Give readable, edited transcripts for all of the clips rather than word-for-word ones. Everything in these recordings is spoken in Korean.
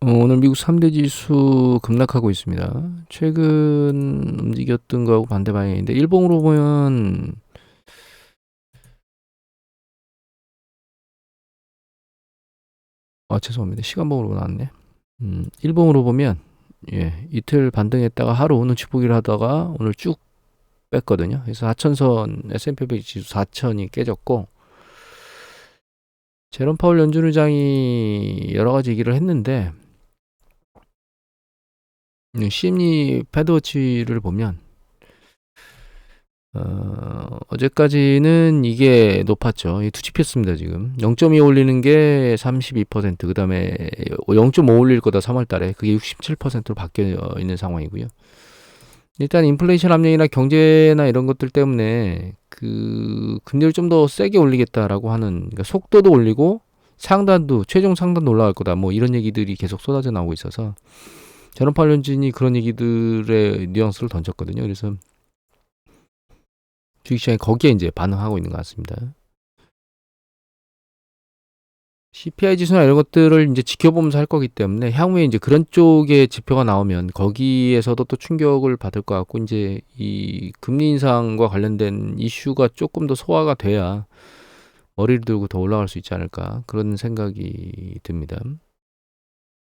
오늘 미국 3대 지수 급락하고 있습니다. 최근 움직였던 거하고 반대 방향인데, 일봉으로 보면, 죄송합니다. 시간봉으로 나왔네. 일봉으로 보면, 이틀 반등했다가 하루 눈치 보기를 하다가 오늘 쭉 뺐거든요. 그래서 4천선, S&P 500 지수 4천이 깨졌고, 제롬 파월 연준 의장이 여러 가지 얘기를 했는데, CME 패드워치를 보면, 어제까지는 이게 높았죠. 이 투집했습니다, 지금. 0.2 올리는 게 32%, 그 다음에 0.5 올릴 거다, 3월 달에. 그게 67%로 바뀌어 있는 상황이고요. 일단 인플레이션 압력이나 경제나 이런 것들 때문에 그 금리를 좀 더 세게 올리겠다라고 하는, 그러니까 속도도 올리고 상단도, 최종 상단도 올라갈 거다, 뭐 이런 얘기들이 계속 쏟아져 나오고 있어서 제롬 파월 연준이 그런 얘기들의 뉘앙스를 던졌거든요. 그래서 주식시장이 거기에 이제 반응하고 있는 것 같습니다. CPI 지수나 이런 것들을 이제 지켜보면서 할 거기 때문에 향후에 이제 그런 쪽의 지표가 나오면 거기에서도 또 충격을 받을 것 같고, 이제 이 금리 인상과 관련된 이슈가 조금 더 소화가 돼야 머리를 들고 더 올라갈 수 있지 않을까, 그런 생각이 듭니다.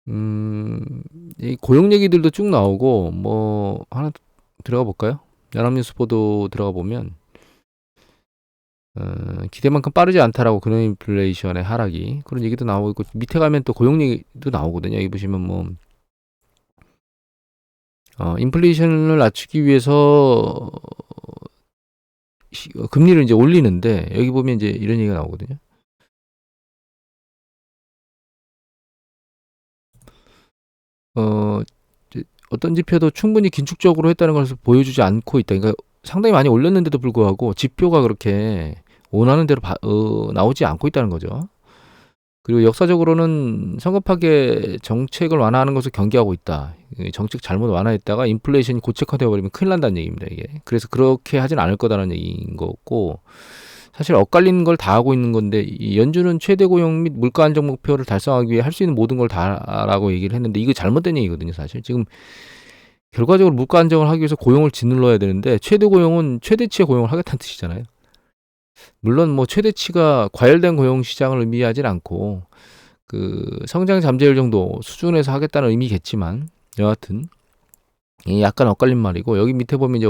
이 고용 얘기들도 쭉 나오고, 뭐 하나 들어가 볼까요? 연합뉴스 보도 들어가 보면, 기대만큼 빠르지 않다라고, 그런 인플레이션의 하락이, 그런 얘기도 나오고 있고, 밑에 가면 또 고용 얘기도 나오거든요. 여기 보시면 뭐 인플레이션을 낮추기 위해서 금리를 이제 올리는데, 여기 보면 이제 이런 얘기가 나오거든요. 어, 어떤 지표도 충분히 긴축적으로 했다는 것을 보여주지 않고 있다. 그러니까 상당히 많이 올렸는데도 불구하고 지표가 그렇게 원하는 대로 나오지 않고 있다는 거죠. 그리고 역사적으로는 성급하게 정책을 완화하는 것을 경계하고 있다. 정책 잘못 완화했다가 인플레이션이 고책화되어 버리면 큰일 난다는 얘기입니다, 이게. 그래서 그렇게 하진 않을 거다라는 얘기인 거고, 사실 엇갈리는 걸 다 하고 있는 건데, 이 연준은 최대 고용 및 물가 안정 목표를 달성하기 위해 할 수 있는 모든 걸 다라고 얘기를 했는데, 이거 잘못된 얘기거든요, 사실. 지금 결과적으로 물가 안정을 하기 위해서 고용을 짓눌러야 되는데, 최대 고용은 최대치의 고용을 하겠다는 뜻이잖아요. 물론 뭐 최대치가 과열된 고용 시장을 의미하진 않고, 그 성장 잠재율 정도 수준에서 하겠다는 의미겠지만, 여하튼 이 약간 엇갈린 말이고, 여기 밑에 보면 이제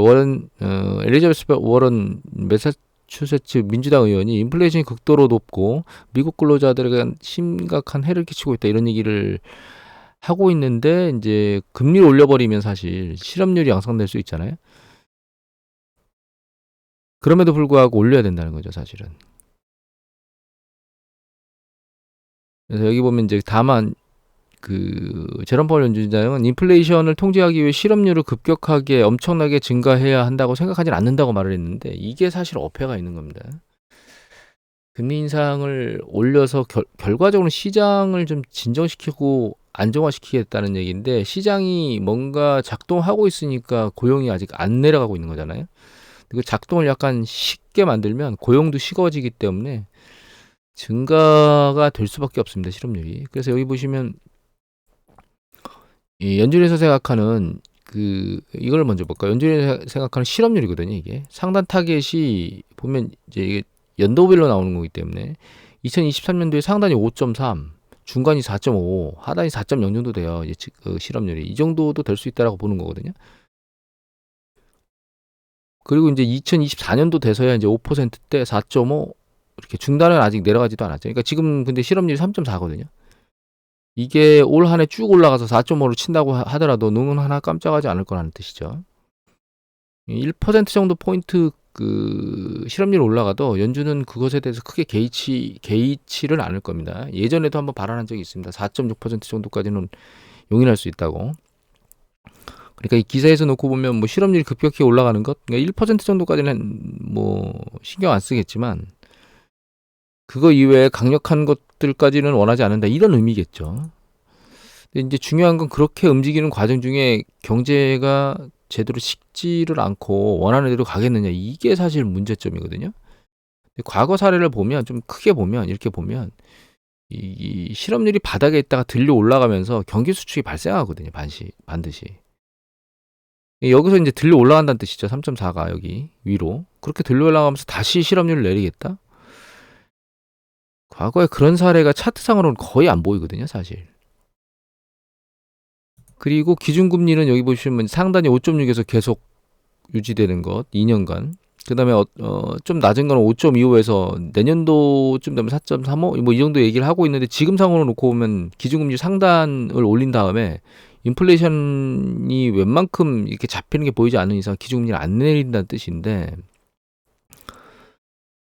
엘리자베스 워런 매사추세츠 민주당 의원이 인플레이션이 극도로 높고 미국 근로자들에게 심각한 해를 끼치고 있다, 이런 얘기를 하고 있는데, 이제 금리를 올려버리면 사실 실업률이 양상될 수 있잖아요. 그럼에도 불구하고 올려야 된다는 거죠, 사실은. 그래서 여기 보면 이제 다만 그 제롬 파월 연준장은 인플레이션을 통제하기 위해 실업률을 급격하게 엄청나게 증가해야 한다고 생각하진 않는다고 말을 했는데, 이게 사실 어폐가 있는 겁니다. 금리 인상을 올려서 결과적으로 시장을 좀 진정시키고 안정화시키겠다는 얘기인데, 시장이 뭔가 작동하고 있으니까 고용이 아직 안 내려가고 있는 거잖아요. 그 작동을 약간 쉽게 만들면 고용도 식어지기 때문에 증가가 될 수밖에 없습니다, 실업률이. 그래서 여기 보시면 이 연준에서 생각하는 이걸 먼저 볼까요? 연준에서 생각하는 실업률이거든요, 이게. 상단 타겟이 보면 이제 이게 연도별로 나오는 거기 때문에 2023년도에 상단이 5.3, 중간이 4.5, 하단이 4.0 정도 돼요. 실업률이. 이 정도도 될 수 있다라고 보는 거거든요. 그리고 이제 2024년도 돼서야 이제 5%대 4.5, 이렇게 중단은 아직 내려가지도 않았죠. 그러니까 지금 근데 실업률이 3.4거든요. 이게 올 한 해 쭉 올라가서 4.5로 친다고 하더라도 눈은 하나 깜짝하지 않을 거라는 뜻이죠. 1% 정도 포인트 실업률 올라가도 연준은 그것에 대해서 크게 개의치를 않을 겁니다. 예전에도 한번 발언한 적이 있습니다. 4.6% 정도까지는 용인할 수 있다고. 그러니까 이 기사에서 놓고 보면 뭐 실업률이 급격히 올라가는 것, 그러니까 1% 정도까지는 뭐 신경 안 쓰겠지만, 그거 이외에 강력한 것들까지는 원하지 않는다, 이런 의미겠죠. 근데 이제 중요한 건 그렇게 움직이는 과정 중에 경제가 제대로 식지를 않고 원하는 대로 가겠느냐, 이게 사실 문제점이거든요. 과거 사례를 보면, 좀 크게 보면, 이렇게 보면 이 실업률이 바닥에 있다가 들려 올라가면서 경기 수축이 발생하거든요. 반드시. 여기서 이제 들려 올라간다는 뜻이죠. 3.4가 여기 위로. 그렇게 들려 올라가면서 다시 실업률을 내리겠다? 과거에 그런 사례가 차트상으로는 거의 안 보이거든요, 사실. 그리고 기준금리는 여기 보시면 상단이 5.6에서 계속 유지되는 것, 2년간. 그 다음에 좀 낮은 거는 5.25에서 내년도쯤 되면 4.35? 뭐 이 정도 얘기를 하고 있는데 지금 상황으로 놓고 보면 기준금리 상단을 올린 다음에 인플레이션이 웬만큼 이렇게 잡히는 게 보이지 않는 이상 기준금리를 안 내린다는 뜻인데,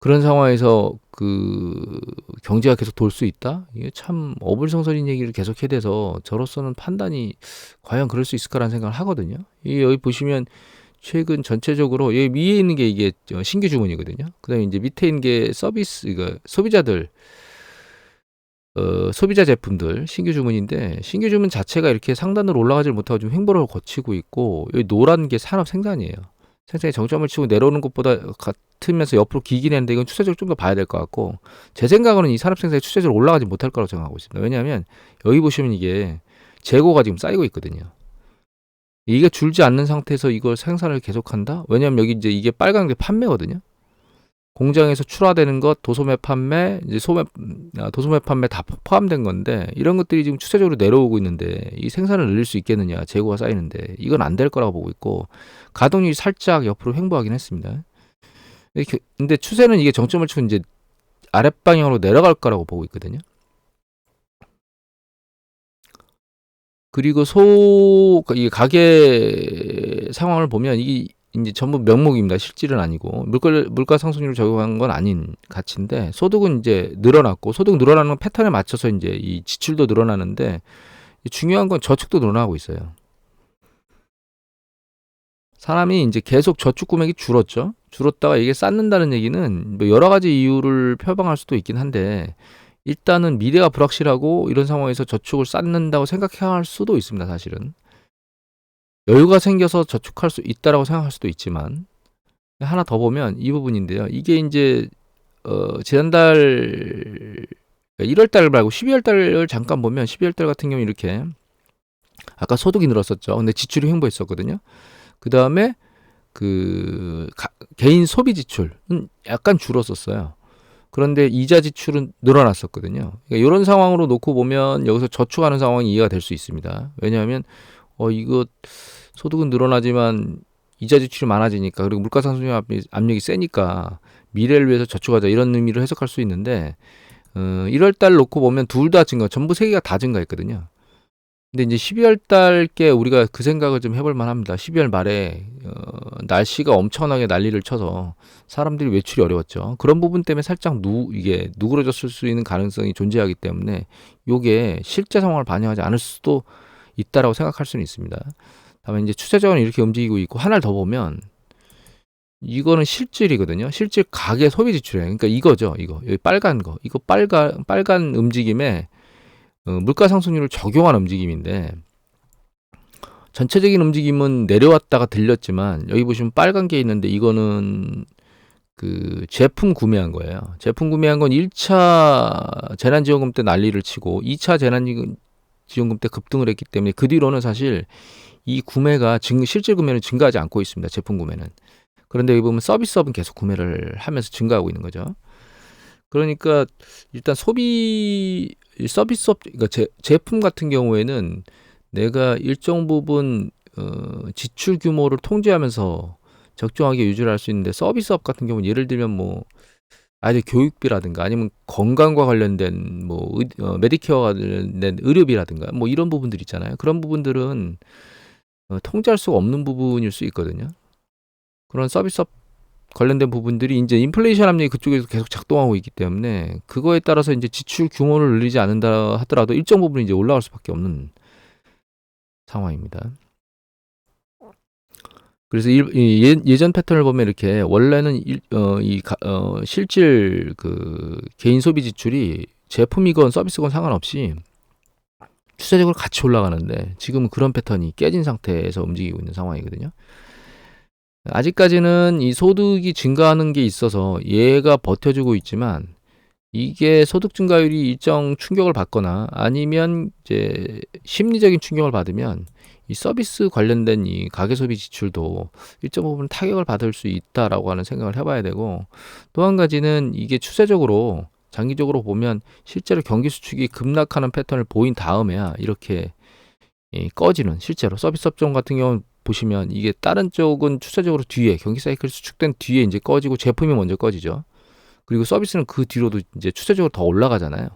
그런 상황에서 그 경제가 계속 돌 수 있다? 이게 참 어불성설인 얘기를 계속 해대서 저로서는 판단이 과연 그럴 수 있을까라는 생각을 하거든요. 여기 보시면 최근 전체적으로 여기 위에 있는 게 이게 신규 주문이거든요. 그다음에 이제 밑에 있는 게 서비스, 이거 소비자들, 소비자 제품들 신규 주문인데, 신규 주문 자체가 이렇게 상단으로 올라가지 못하고 좀 횡보를 거치고 있고, 여기 노란 게 산업 생산이에요. 생산이 정점을 치고 내려오는 것보다 같으면서 옆으로 기긴 했는데, 이건 추세적으로 좀 더 봐야 될 것 같고, 제 생각으로는 이 산업 생산이 추세적으로 올라가지 못할 거라고 생각하고 있습니다. 왜냐하면 여기 보시면 이게 재고가 지금 쌓이고 있거든요. 이게 줄지 않는 상태에서 이걸 생산을 계속한다? 왜냐하면 여기 이제 이게 빨간 게 판매거든요. 공장에서 출하되는 것, 도소매 판매, 이제 도소매 판매 다 포함된 건데, 이런 것들이 지금 추세적으로 내려오고 있는데 이 생산을 늘릴 수 있겠느냐? 재고가 쌓이는데 이건 안 될 거라고 보고 있고, 가동률이 살짝 옆으로 횡보하긴 했습니다. 근데 추세는 이게 정점을 치고 이제 아랫방향으로 내려갈 거라고 보고 있거든요. 그리고 이 가계 상황을 보면 이게 이제 전부 명목입니다. 실질은 아니고 물가 상승률을 적용한 건 아닌 가치인데, 소득은 이제 늘어났고, 소득 늘어나는 패턴에 맞춰서 이제 이 지출도 늘어나는데, 중요한 건 저축도 늘어나고 있어요. 사람이 이제 계속 저축 금액이 줄었다가 이게 쌓는다는 얘기는 뭐 여러 가지 이유를 표방할 수도 있긴 한데, 일단은 미래가 불확실하고 이런 상황에서 저축을 쌓는다고 생각할 수도 있습니다. 사실은 여유가 생겨서 저축할 수 있다라고 생각할 수도 있지만, 하나 더 보면 이 부분인데요. 이게 이제 지난달 1월달 말고 12월달을 잠깐 보면, 12월달 같은 경우 이렇게 아까 소득이 늘었었죠. 근데 지출이 횡보했었거든요. 그 다음에 개인 소비 지출은 약간 줄었었어요. 그런데 이자 지출은 늘어났었거든요. 그러니까 이런 상황으로 놓고 보면 여기서 저축하는 상황이 이해가 될 수 있습니다. 왜냐하면 이거 소득은 늘어나지만 이자 지출이 많아지니까, 그리고 물가상승 압력이 세니까 미래를 위해서 저축하자, 이런 의미로 해석할 수 있는데, 1월달 놓고 보면 둘 다 전부 세 개가 다 증가했거든요. 근데 이제 12월 달께 우리가 그 생각을 좀 해볼 만합니다. 12월 말에 날씨가 엄청나게 난리를 쳐서 사람들이 외출이 어려웠죠. 그런 부분 때문에 살짝 이게 누그러졌을 수 있는 가능성이 존재하기 때문에 요게 실제 상황을 반영하지 않을 수도 있다라고 생각할 수는 있습니다. 다만 이제 추세적으로 이렇게 움직이고 있고, 하나를 더 보면 이거는 실질이거든요. 실질 가계 소비 지출이에요. 그러니까 이거죠. 여기 빨간 거. 이거 빨간 움직임에 물가 상승률을 적용한 움직임인데, 전체적인 움직임은 내려왔다가 들렸지만, 여기 보시면 빨간 게 있는데 이거는 그 제품 구매한 거예요. 제품 구매한 건 1차 재난지원금 때 난리를 치고 2차 재난지원금 때 급등을 했기 때문에, 그 뒤로는 사실 이 구매가 실질 구매는 증가하지 않고 있습니다. 제품 구매는. 그런데 여기 보면 서비스업은 계속 구매를 하면서 증가하고 있는 거죠. 그러니까 일단 서비스업, 그러니까 제품 같은 경우에는 내가 일정 부분 지출 규모를 통제하면서 적정하게 유지를 할 수 있는데, 서비스업 같은 경우는 예를 들면 뭐 아이들 교육비라든가, 아니면 건강과 관련된 뭐 메디케어와 관련된 의료비라든가, 뭐 이런 부분들 있잖아요. 그런 부분들은 통제할 수가 없는 부분일 수 있거든요. 그런 서비스업 관련된 부분들이 이제 인플레이션 압력이 그쪽에서 계속 작동하고 있기 때문에, 그거에 따라서 이제 지출 규모를 늘리지 않는다 하더라도 일정 부분 이제 올라갈 수밖에 없는 상황입니다. 그래서 예전 패턴을 보면 이렇게 원래는 실질 그 개인 소비 지출이 제품이건 서비스건 상관없이 추세적으로 같이 올라가는데, 지금은 그런 패턴이 깨진 상태에서 움직이고 있는 상황이거든요. 아직까지는 이 소득이 증가하는 게 있어서 얘가 버텨주고 있지만, 이게 소득 증가율이 일정 충격을 받거나 아니면 이제 심리적인 충격을 받으면 이 서비스 관련된 이 가계 소비 지출도 일정 부분 타격을 받을 수 있다라고 하는 생각을 해봐야 되고, 또 한 가지는 이게 추세적으로 장기적으로 보면 실제로 경기 수축이 급락하는 패턴을 보인 다음에야 이렇게 꺼지는, 실제로 서비스 업종 같은 경우는 보시면 이게 다른 쪽은 추세적으로 뒤에 경기 사이클 수축된 뒤에 이제 꺼지고 제품이 먼저 꺼지죠. 그리고 서비스는 그 뒤로도 이제 추세적으로 더 올라가잖아요.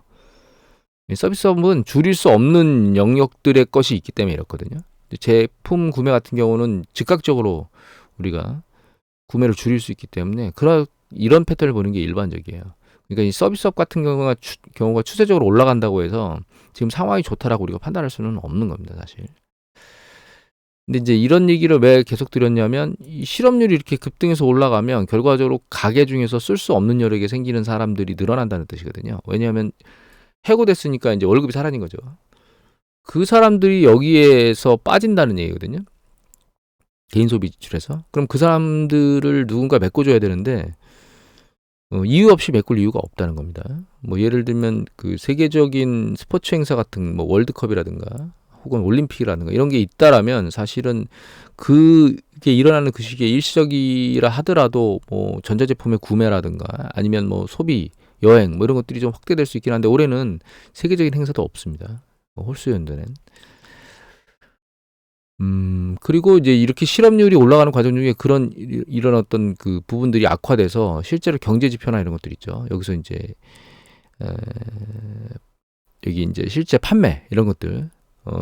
서비스업은 줄일 수 없는 영역들의 것이 있기 때문에 이렇거든요. 제품 구매 같은 경우는 즉각적으로 우리가 구매를 줄일 수 있기 때문에 이런 패턴을 보는 게 일반적이에요. 그러니까 이 서비스업 같은 경우가 추세적으로 올라간다고 해서 지금 상황이 좋다라고 우리가 판단할 수는 없는 겁니다, 사실. 근데 이제 이런 얘기를 왜 계속 드렸냐면, 이 실업률이 이렇게 급등해서 올라가면 결과적으로 가계 중에서 쓸 수 없는 여력이 생기는 사람들이 늘어난다는 뜻이거든요. 왜냐하면 해고됐으니까 이제 월급이 사라진 거죠. 그 사람들이 여기에서 빠진다는 얘기거든요. 개인 소비 지출에서. 그럼 그 사람들을 누군가 메꿔줘야 되는데 이유 없이 메꿀 이유가 없다는 겁니다. 뭐 예를 들면 그 세계적인 스포츠 행사 같은 뭐 월드컵이라든가 혹은 올림픽이라든가 이런 게 있다라면 사실은 그게 일어나는 그 시기에 일시적이라 하더라도 뭐 전자제품의 구매라든가 아니면 뭐 소비, 여행 뭐 이런 것들이 좀 확대될 수 있긴 한데, 올해는 세계적인 행사도 없습니다. 홀수연도는. 그리고 이제 이렇게 실업률이 올라가는 과정 중에 이런 어떤 그 부분들이 악화돼서 실제로 경제 지표나 이런 것들 있죠. 여기서 이제 여기 이제 실제 판매 이런 것들,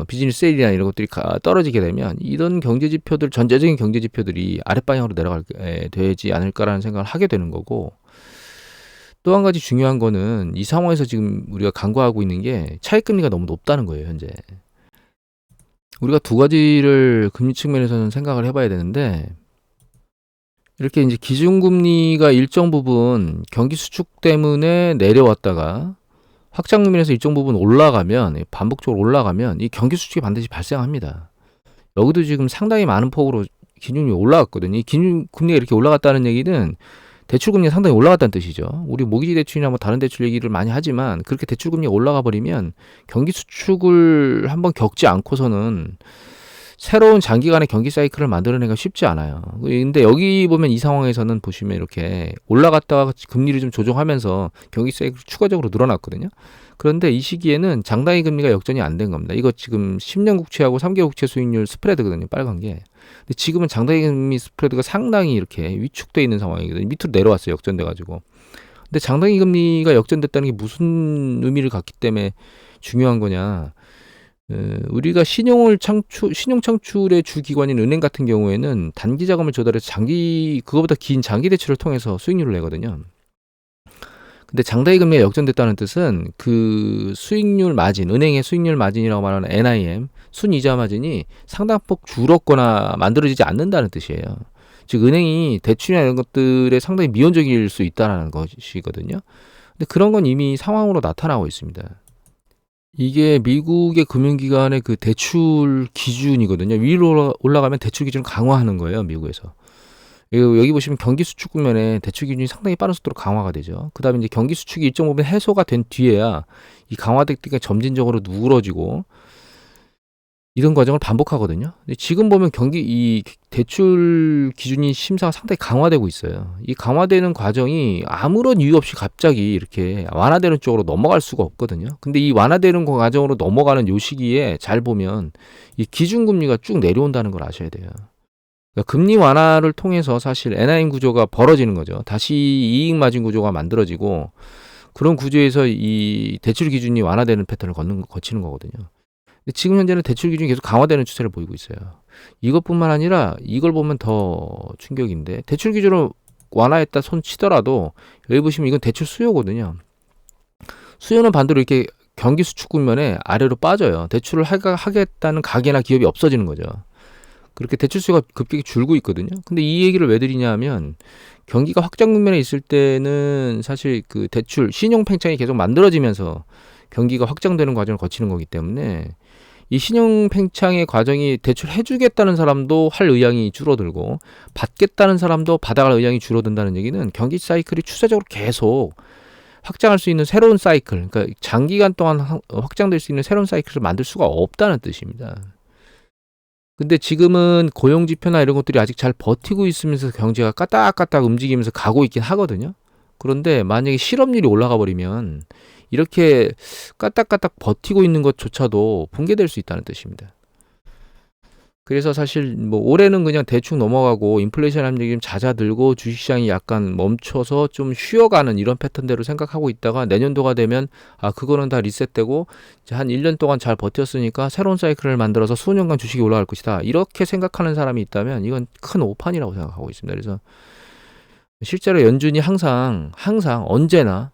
비즈니스 세일이나 이런 것들이 떨어지게 되면 이런 경제 지표들, 전체적인 경제 지표들이 아랫방향으로 내려가게 되지 않을까라는 생각을 하게 되는 거고, 또 한 가지 중요한 거는 이 상황에서 지금 우리가 간과하고 있는 게 차익금리가 너무 높다는 거예요, 현재. 우리가 두 가지를 금리 측면에서는 생각을 해봐야 되는데, 이렇게 이제 기준금리가 일정 부분 경기 수축 때문에 내려왔다가 확장금리에서 일정 부분 올라가면, 반복적으로 올라가면 이 경기 수축이 반드시 발생합니다. 여기도 지금 상당히 많은 폭으로 기준금리가 올라갔거든요. 이 기준금리가 이렇게 올라갔다는 얘기는 대출금리가 상당히 올라갔다는 뜻이죠. 우리 모기지 대출이나 뭐 다른 대출 얘기를 많이 하지만 그렇게 대출금리가 올라가 버리면 경기 수축을 한번 겪지 않고서는 새로운 장기간의 경기 사이클을 만들어내기가 쉽지 않아요. 근데 여기 보면 이 상황에서는 보시면 이렇게 올라갔다가 금리를 좀 조정하면서 경기 사이클이 추가적으로 늘어났거든요. 그런데 이 시기에는 장단기 금리가 역전이 안 된 겁니다. 이거 지금 10년 국채하고 3개월 국채 수익률 스프레드거든요, 빨간 게. 근데 지금은 장단기 금리 스프레드가 상당히 이렇게 위축돼 있는 상황이거든요. 밑으로 내려왔어요, 역전돼 가지고. 근데 장단기 금리가 역전됐다는 게 무슨 의미를 갖기 때문에 중요한 거냐? 우리가 신용 창출의 주 기관인 은행 같은 경우에는 단기 자금을 조달해서 그거보다 긴 장기 대출을 통해서 수익률을 내거든요. 근데 장단기 금리가 역전됐다는 뜻은 그 수익률 마진, 은행의 수익률 마진이라고 말하는 NIM, 순이자 마진이 상당폭 줄었거나 만들어지지 않는다는 뜻이에요. 즉 은행이 대출이나 이런 것들에 상당히 미온적일 수 있다는 것이거든요. 근데 그런 건 이미 상황으로 나타나고 있습니다. 이게 미국의 금융기관의 그 대출 기준이거든요. 위로 올라가면 대출 기준을 강화하는 거예요, 미국에서. 여기 보시면 경기 수축 국면에 대출 기준이 상당히 빠른 속도로 강화가 되죠. 그 다음에 이제 경기 수축이 일정 부분 해소가 된 뒤에야 이 강화되기가 점진적으로 누그러지고 이런 과정을 반복하거든요. 근데 지금 보면 이 대출 기준이 심사가 상당히 강화되고 있어요. 이 강화되는 과정이 아무런 이유 없이 갑자기 이렇게 완화되는 쪽으로 넘어갈 수가 없거든요. 근데 이 완화되는 과정으로 넘어가는 요 시기에 잘 보면 이 기준금리가 쭉 내려온다는 걸 아셔야 돼요. 그러니까 금리 완화를 통해서 사실 NIM 구조가 벌어지는 거죠. 다시 이익 마진 구조가 만들어지고 그런 구조에서 이 대출 기준이 완화되는 패턴을 거치는 거거든요. 근데 지금 현재는 대출 기준이 계속 강화되는 추세를 보이고 있어요. 이것뿐만 아니라 이걸 보면 더 충격인데, 대출 기준을 완화했다 손 치더라도 여기 보시면 이건 대출 수요거든요. 수요는 반대로 이렇게 경기 수축 국면에 아래로 빠져요. 대출을 하겠다는 가게나 기업이 없어지는 거죠. 그렇게 대출 수요가 급격히 줄고 있거든요. 근데 이 얘기를 왜 드리냐 하면, 경기가 확장 국면에 있을 때는 사실 그 대출, 신용 팽창이 계속 만들어지면서 경기가 확장되는 과정을 거치는 거기 때문에 이 신용 팽창의 과정이 대출해주겠다는 사람도 할 의향이 줄어들고 받겠다는 사람도 받아갈 의향이 줄어든다는 얘기는 경기 사이클이 추세적으로 계속 확장할 수 있는 새로운 사이클, 그러니까 장기간 동안 확장될 수 있는 새로운 사이클을 만들 수가 없다는 뜻입니다. 근데 지금은 고용 지표나 이런 것들이 아직 잘 버티고 있으면서 경제가 까딱까딱 움직이면서 가고 있긴 하거든요. 그런데 만약에 실업률이 올라가 버리면 이렇게 까딱까딱 버티고 있는 것조차도 붕괴될 수 있다는 뜻입니다. 그래서 사실 뭐 올해는 그냥 대충 넘어가고 인플레이션 압력이 좀 잦아들고 주식시장이 약간 멈춰서 좀 쉬어가는 이런 패턴대로 생각하고 있다가 내년도가 되면 그거는 다 리셋되고 이제 한 1년 동안 잘 버텼으니까 새로운 사이클을 만들어서 수년간 주식이 올라갈 것이다. 이렇게 생각하는 사람이 있다면 이건 큰 오판이라고 생각하고 있습니다. 그래서 실제로 연준이 항상 언제나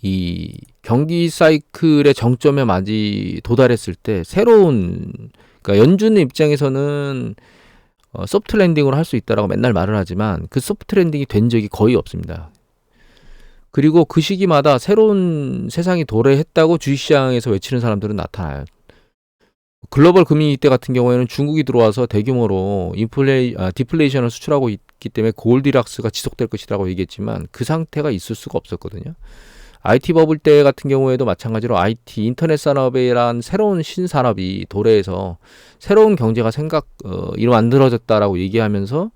이 경기 사이클의 정점에 도달했을 때 그러니까 연준의 입장에서는 소프트 랜딩으로 할 수 있다라고 맨날 말을 하지만 그 소프트 랜딩이 된 적이 거의 없습니다. 그리고 그 시기마다 새로운 세상이 도래했다고 주식시장에서 외치는 사람들은 나타나요. 글로벌 금융위기 때 같은 경우에는 중국이 들어와서 대규모로 디플레이션을 수출하고 있기 때문에 골디락스가 지속될 것이라고 얘기했지만 그 상태가 있을 수가 없었거든요. IT 버블 때 같은 경우에도 마찬가지로 IT 인터넷 산업이란 새로운 신산업이 도래해서 새로운 경제가 만들어졌다라고 얘기하면서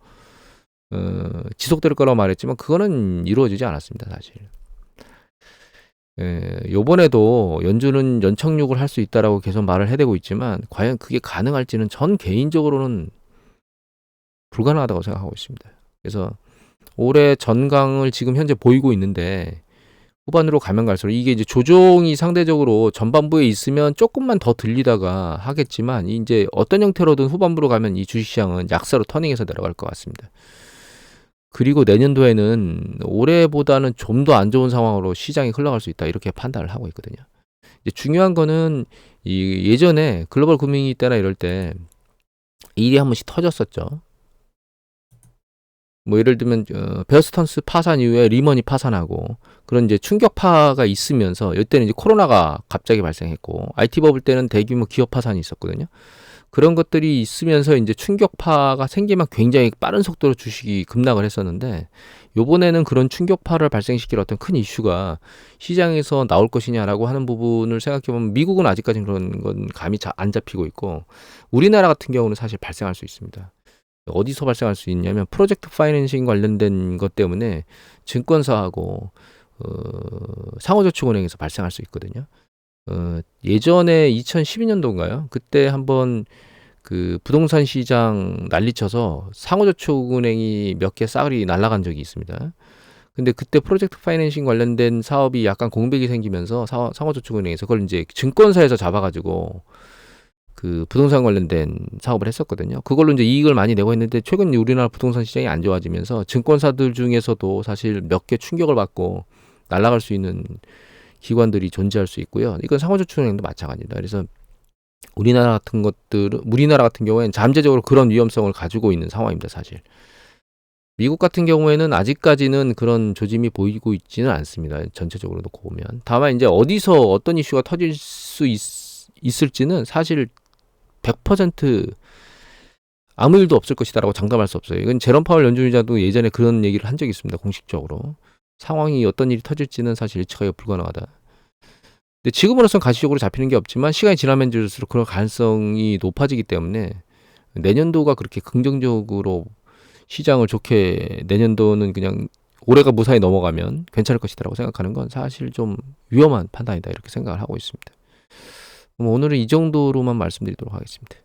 지속될 거라고 말했지만 그거는 이루어지지 않았습니다, 사실. 요번에도 연준은 연착륙을 할 수 있다라고 계속 말을 해대고 있지만 과연 그게 가능할지는 전 개인적으로는 불가능하다고 생각하고 있습니다. 그래서 올해 전강을 지금 현재 보이고 있는데 후반으로 가면 갈수록 이게 이제 조정이 상대적으로 전반부에 있으면 조금만 더 들리다가 하겠지만 이제 어떤 형태로든 후반부로 가면 이 주식시장은 약세로 터닝해서 내려갈 것 같습니다. 그리고 내년도에는 올해보다는 좀 더 안 좋은 상황으로 시장이 흘러갈 수 있다 이렇게 판단을 하고 있거든요. 이제 중요한 거는 예전에 글로벌 금융위기 때나 이럴 때 일이 한 번씩 터졌었죠. 뭐 예를 들면 베어스턴스 파산 이후에 리먼이 파산하고 그런 이제 충격파가 있으면서 이때는 이제 코로나가 갑자기 발생했고 IT 버블 때는 대규모 기업 파산이 있었거든요. 그런 것들이 있으면서 이제 충격파가 생기면 굉장히 빠른 속도로 주식이 급락을 했었는데 요번에는 그런 충격파를 발생시킬 어떤 큰 이슈가 시장에서 나올 것이냐라고 하는 부분을 생각해보면 미국은 아직까지 그런 건 감이 잘 안 잡히고 있고 우리나라 같은 경우는 사실 발생할 수 있습니다. 어디서 발생할 수 있냐면 프로젝트 파이낸싱 관련된 것 때문에 증권사하고 상호저축은행에서 발생할 수 있거든요. 예전에 2012년도인가요? 그때 한번 그 부동산 시장 난리쳐서 상호저축은행이 몇 개 싸그리 날아간 적이 있습니다. 근데 그때 프로젝트 파이낸싱 관련된 사업이 약간 공백이 생기면서 상호저축은행에서 그걸 이제 증권사에서 잡아가지고 그 부동산 관련된 사업을 했었거든요. 그걸로 이제 이익을 많이 내고 했는데 최근 우리나라 부동산 시장이 안 좋아지면서 증권사들 중에서도 사실 몇 개 충격을 받고 날아갈 수 있는 기관들이 존재할 수 있고요. 이건 상호저축은행도 마찬가지입니다. 그래서 우리나라 같은 경우에는 잠재적으로 그런 위험성을 가지고 있는 상황입니다, 사실. 미국 같은 경우에는 아직까지는 그런 조짐이 보이고 있지는 않습니다. 전체적으로 놓고 보면. 다만 이제 어디서 어떤 이슈가 터질 수 있을지는 사실 100% 아무 일도 없을 것이다라고 장담할 수 없어요. 이건 제롬 파월 연준 의장도 예전에 그런 얘기를 한 적이 있습니다. 공식적으로. 상황이 어떤 일이 터질지는 사실 예측하기가 불가능하다. 근데 지금으로선 가시적으로 잡히는 게 없지만 시간이 지나면 들수록 그런 가능성이 높아지기 때문에 내년도가 그렇게 긍정적으로 시장을 좋게 내년도는 그냥 올해가 무사히 넘어가면 괜찮을 것이다라고 생각하는 건 사실 좀 위험한 판단이다 이렇게 생각을 하고 있습니다. 오늘은 이 정도로만 말씀드리도록 하겠습니다.